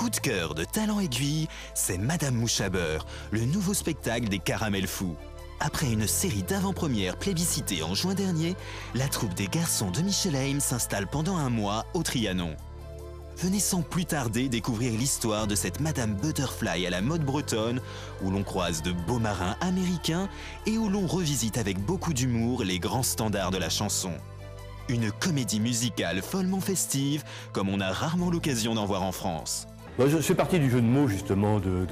coup de cœur de Talent Aiguille, c'est Madame Mouche à beurre, le nouveau spectacle des Caramels Fous. Après une série d'avant-premières plébiscitées en juin dernier, la troupe des garçons de Michelheim s'installe pendant un mois au Trianon. Venez sans plus tarder découvrir l'histoire de cette Madame Butterfly à la mode bretonne, où l'on croise de beaux marins américains et où l'on revisite avec beaucoup d'humour les grands standards de la chanson. Une comédie musicale follement festive, comme on a rarement l'occasion d'en voir en France. Je fais partie du jeu de mots justement de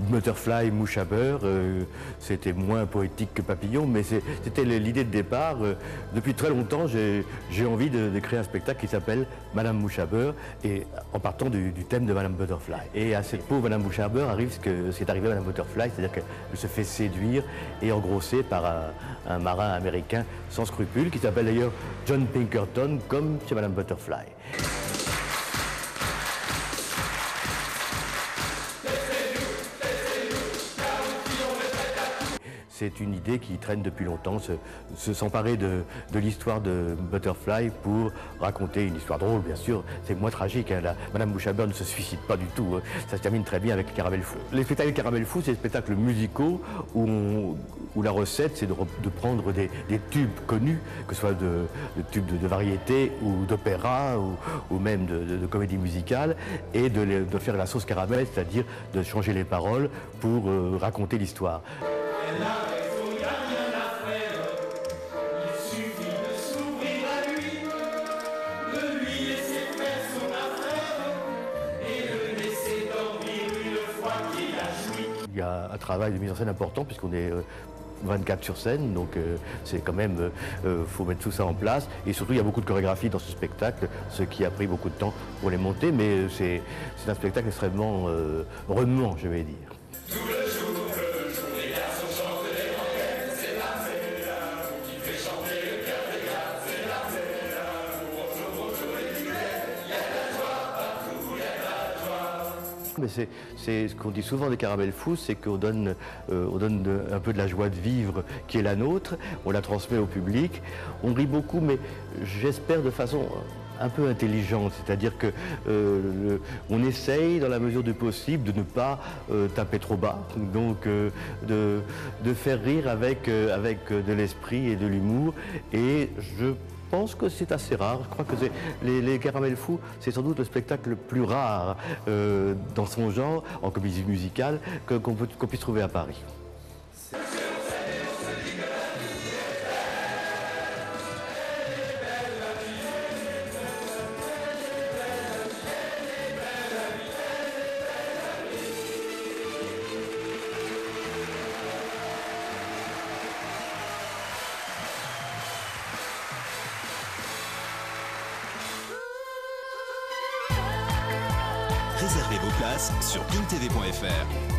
Butterfly, mouche à beurre. C'était moins poétique que papillon, mais c'était l'idée de départ. Depuis très longtemps, j'ai envie de créer un spectacle qui s'appelle Madame Mouche à beurre, et en partant du thème de Madame Butterfly. Et à cette pauvre Madame Mouche à beurre arrive ce qui est arrivé à Madame Butterfly, c'est-à-dire qu'elle se fait séduire et engrosser par un marin américain sans scrupules, qui s'appelle d'ailleurs John Pinkerton, comme chez Madame Butterfly. C'est une idée qui traîne depuis longtemps, s'emparer de l'histoire de Butterfly pour raconter une histoire drôle, bien sûr. C'est moins tragique, hein. Madame Mouche à beurre ne se suicide pas du tout, hein. Ça se termine très bien avec les Caramels Fous. Les spectacles Caramels Fous, c'est des spectacles musicaux où la recette, c'est de prendre des tubes connus, que ce soit de tubes de variété ou d'opéra ou même de comédie musicale, et de faire la sauce caramel, c'est-à-dire de changer les paroles pour raconter l'histoire. Il y a un travail de mise en scène important puisqu'on est 24 sur scène, donc c'est quand même, faut mettre tout ça en place. Et surtout, il y a beaucoup de chorégraphies dans ce spectacle, ce qui a pris beaucoup de temps pour les monter, mais c'est un spectacle extrêmement remuant, je vais dire. Mais c'est ce qu'on dit souvent des Caramels Fous, c'est qu'on donne un peu de la joie de vivre qui est la nôtre, on la transmet au public, on rit beaucoup, mais j'espère de façon un peu intelligente, c'est-à-dire que on essaye dans la mesure du possible de ne pas taper trop bas, donc de faire rire avec de l'esprit et de l'humour, et je pense que c'est assez rare. Je crois que les Caramels Fous, c'est sans doute le spectacle le plus rare dans son genre, en comédie musicale, qu'on puisse trouver à Paris. Réservez vos places sur intv.fr.